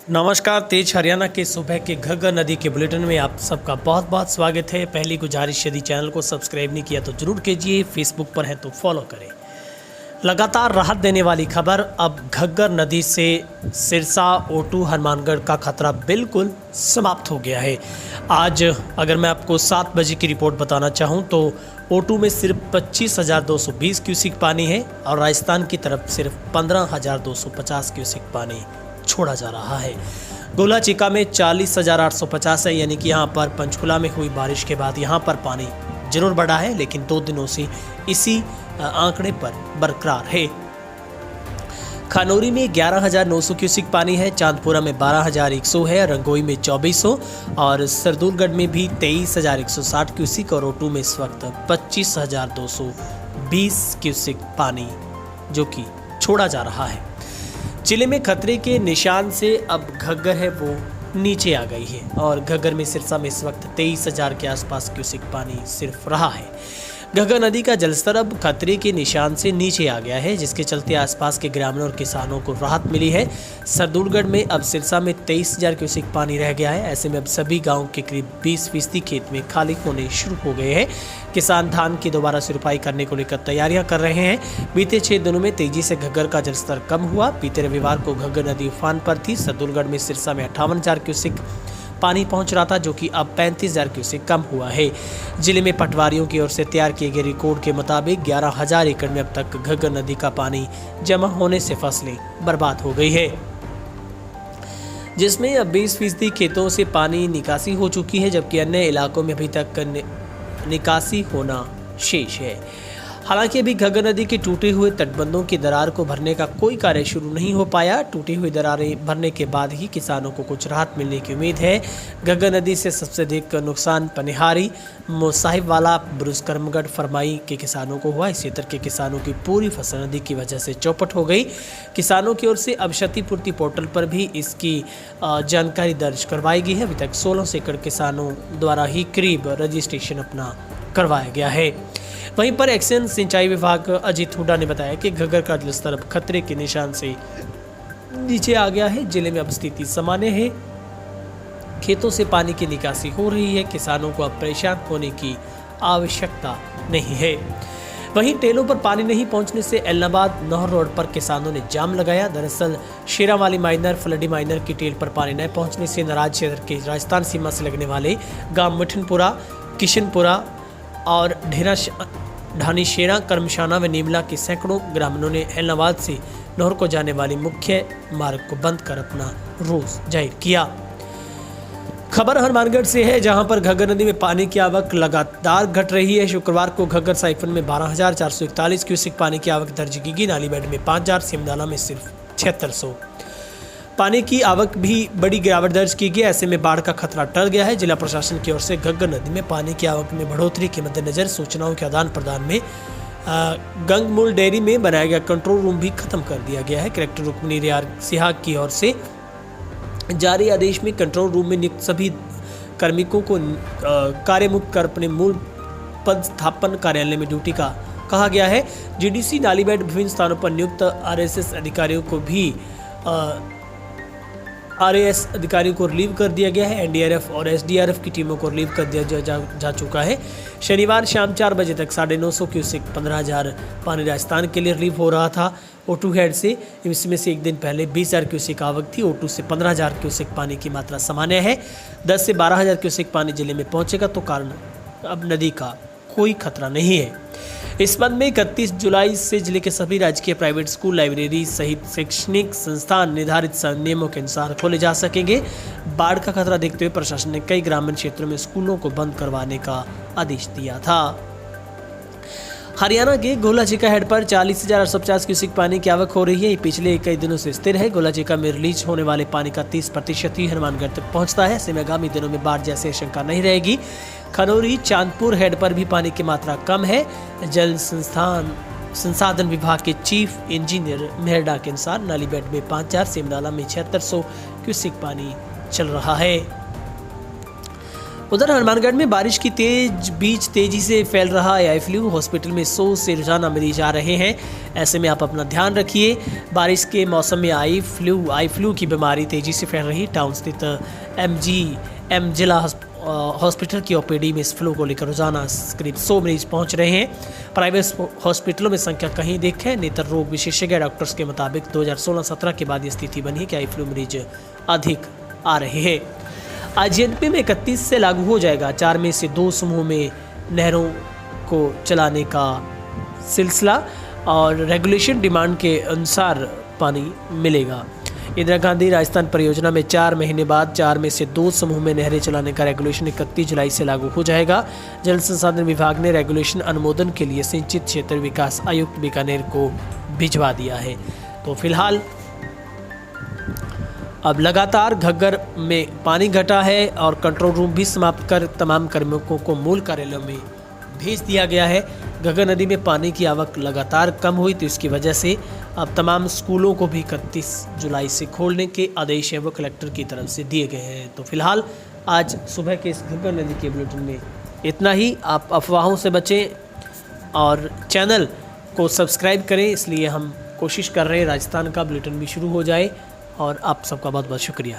नमस्कार। तेज हरियाणा के सुबह के घग्गर नदी के बुलेटिन में आप सबका बहुत बहुत स्वागत है। पहली गुजारिश, यदि चैनल को सब्सक्राइब नहीं किया तो जरूर कीजिए। फेसबुक पर है तो फॉलो करें। लगातार राहत देने वाली खबर। अब घग्गर नदी से सिरसा, ओटू, हनुमानगढ़ का खतरा बिल्कुल समाप्त हो गया है। आज अगर मैं आपको 7 बजे की रिपोर्ट बताना चाहूँ तो ओटू में सिर्फ 25,220 क्यूसिक पानी है और राजस्थान की तरफ सिर्फ 15,250 क्यूसिक पानी छोड़ा जा रहा है। गोला चिका में 40,850 है, यानी कि यहाँ पर पंचकुला में हुई बारिश के बाद यहाँ पर पानी जरूर बढ़ा है, लेकिन 2 दिनों से इसी आंकड़े पर बरकरार है। खानौरी में 11,900 क्यूसिक पानी है, चांदपुरा में 12,100 है, रंगोई में 2,400 और सरदूलगढ़ में भी 23,160 क्यूसिक और ओटू में इस वक्त 25,220 क्यूसिक पानी जो कि छोड़ा जा रहा है। जिले में खतरे के निशान से अब घग्गर है वो नीचे आ गई है और घग्गर में सिरसा में इस वक्त 23,000 के आसपास क्यूसिक पानी सिर्फ रहा है। घग्गर नदी का जलस्तर अब खतरे के निशान से नीचे आ गया है, जिसके चलते आसपास के ग्रामीणों और किसानों को राहत मिली है। सरदूलगढ़ में अब सिरसा में 23,000 क्यूसिक पानी रह गया है। ऐसे में अब सभी गाँव के करीब 20% खेत में खाली होने शुरू हो गए हैं। किसान धान की दोबारा सिरपाई करने को लेकर तैयारियां कर रहे हैं। बीते 6 दिनों में तेजी से घग्गर का जलस्तर कम हुआ। बीते रविवार को घग्गर नदी उफान पर थी। सरदूलगढ़ में सिरसा में 58,000 क्यूसिक पानी पहुंच रहा था, जो कि अब 35,000 क्यूसिक कम हुआ है। जिले में पटवारियों की ओर से तैयार किए गए रिकॉर्ड के मुताबिक 11,000 एकड़ में अब तक घग्गर नदी का पानी जमा होने से फसलें बर्बाद हो गई है, जिसमें अब 20% खेतों से पानी निकासी हो चुकी है, जबकि अन्य इलाकों में अभी तक निकासी होना शेष है। हालांकि अभी घग्गर नदी के टूटे हुए तटबंधों की दरार को भरने का कोई कार्य शुरू नहीं हो पाया। टूटी हुई दरारें भरने के बाद ही किसानों को कुछ राहत मिलने की उम्मीद है। घग्गर नदी से सबसे अधिक नुकसान पनिहारी, मोसाहिबवाला, बुरुज, करमगढ़, फरमाई के किसानों को हुआ। इस क्षेत्र के किसानों की पूरी फसल नदी की वजह से चौपट हो गई। किसानों की ओर से अब क्षतिपूर्ति पोर्टल पर भी इसकी जानकारी दर्ज करवाई गई है। अभी तक 16 एकड़ किसानों द्वारा ही करीब रजिस्ट्रेशन अपना करवाया गया है। वहीं पर एक्शन सिंचाई विभाग अजीत हुड्डा ने बताया कि घग्गर का जलस्तर अब खतरे के निशान से नीचे आ गया है। जिले में अब स्थिति सामान्य है। खेतों से पानी की निकासी हो रही है। किसानों को अब परेशान होने की आवश्यकता नहीं है। वहीं टेलों पर पानी नहीं पहुंचने से एलनाबाद नहर रोड पर किसानों ने जाम लगाया। दरअसल शेरावाली माइनर, फलडी माइनर की टेल पर पानी न पहुंचने से नाराज क्षेत्र के राजस्थान सीमा से लगने वाले गांव मिठनपुरा, किशनपुरा और ढानीशेरा, करमशाना व नीमला के सैकड़ों ग्रामीणों ने एलनाबाद से नहर को जाने वाली मुख्य मार्ग को बंद कर अपना रोष जाहिर किया। खबर हनुमानगढ़ से है, जहां पर घग्गर नदी में पानी की आवक लगातार घट रही है। शुक्रवार को घग्गर साइफन में 12,441 क्यूसिक पानी की आवक दर्ज की गई। नालीबेड में 5,000, सिमदाला में सिर्फ 7,600। पानी की आवक भी बड़ी गिरावट दर्ज की गई। ऐसे में बाढ़ का खतरा टल गया है। जिला प्रशासन की ओर से घग्गर नदी में पानी की आवक में बढ़ोतरी के मद्देनजर सूचनाओं के आदान प्रदान में गंगमूल डेयरी में बनाया गया कंट्रोल रूम भी खत्म कर दिया गया है। कलेक्टर रुक्मिणी रियार सिहाग की ओर से जारी आदेश में कंट्रोल रूम में नियुक्त सभी कार्मिकों को कार्यमुक्त कर अपने मूल पद स्थापन कार्यालय में ड्यूटी का कहा गया है। जीडीसी, नालीबेड, विभिन्न स्थानों पर नियुक्त आरएएस अधिकारियों को रिलीव कर दिया गया है। एनडीआरएफ और एसडीआरएफ की टीमों को रिलीव कर दिया जा चुका है। शनिवार शाम 4 बजे तक 950 क्यूसिक 15,000 पानी राजस्थान के लिए रिलीव हो रहा था ओटू हेड से। इसमें से एक दिन पहले 20,000 क्यूसिक आवक थी। ओटू से 15,000 क्यूसिक पानी की मात्रा सामान्य है। 10 से 12,000 क्यूसिक पानी जिले में पहुंचेगा तो कारण अब नदी का कोई खतरा नहीं है। इस संबंध में 31 जुलाई से जिले के सभी राजकीय प्राइवेट स्कूल, लाइब्रेरी सहित शैक्षणिक संस्थान निर्धारित नियमों के अनुसार खोले जा सकेंगे। बाढ़ का खतरा देखते हुए प्रशासन ने कई ग्रामीण क्षेत्रों में स्कूलों को बंद करवाने का आदेश दिया था। हरियाणा के गोलाचिका हेड पर 40,850 क्यूसिक पानी की आवक हो रही है। ये पिछले कई दिनों से स्थिर है। गोलाचिका में रिलीज होने वाले पानी का 30% ही हनुमानगढ़ तक पहुंचता है। ऐसे में आगामी दिनों में बाढ़ जैसी आशंका नहीं रहेगी। खनौरी, चांदपुर हेड पर भी पानी की मात्रा कम है। जल संसाधन विभाग के चीफ इंजीनियर मेहरडा के अनुसार नालीबेड में 5,000, सिमदाला में 7,600 क्यूसिक पानी चल रहा है। उधर हनुमानगढ़ में बारिश की बीच तेजी से फैल रहा आई फ्लू। हॉस्पिटल में 100 से रोजाना मरीज आ रहे हैं। ऐसे में आप अपना ध्यान रखिए। बारिश के मौसम में आई फ्लू की बीमारी तेजी से फैल रही। टाउन स्थित MGM जिला हॉस्पिटल की OPD में इस फ्लू को लेकर रोजाना करीब 100 मरीज पहुंच रहे हैं। प्राइवेट हॉस्पिटलों में संख्या कहीं देखें। नेत्र रोग विशेषज्ञ डॉक्टर्स के मुताबिक 2016-17 के बाद ये स्थिति बनी है कि आई फ्लू मरीज अधिक आ रहे हैं। आज JNP में 31 से लागू हो जाएगा 4 में से 2 समूह में नहरों को चलाने का सिलसिला और रेगुलेशन डिमांड के अनुसार पानी मिलेगा। इंदिरा गांधी राजस्थान परियोजना में 4 महीने बाद 4 में से 2 समूह में नहरें चलाने का रेगुलेशन 31 जुलाई से लागू हो जाएगा। जल संसाधन विभाग ने रेगुलेशन अनुमोदन के लिए सिंचित क्षेत्र विकास आयुक्त बीकानेर को भिजवा दिया है। तो फिलहाल अब लगातार घग्गर में पानी घटा है और कंट्रोल रूम भी समाप्त कर तमाम कार्मिकों को मूल कार्यालयों में भेज दिया गया है। घग्गर नदी में पानी की आवक लगातार कम हुई तो इसकी वजह से अब तमाम स्कूलों को भी 31 जुलाई से खोलने के आदेश हैं वो कलेक्टर की तरफ से दिए गए हैं। तो फिलहाल आज सुबह के इस घग्गर नदी के बुलेटिन में इतना ही। आप अफवाहों से बचें और चैनल को सब्सक्राइब करें, इसलिए हम कोशिश कर रहे हैं राजस्थान का बुलेटिन भी शुरू हो जाए। और आप सबका बहुत बहुत शुक्रिया।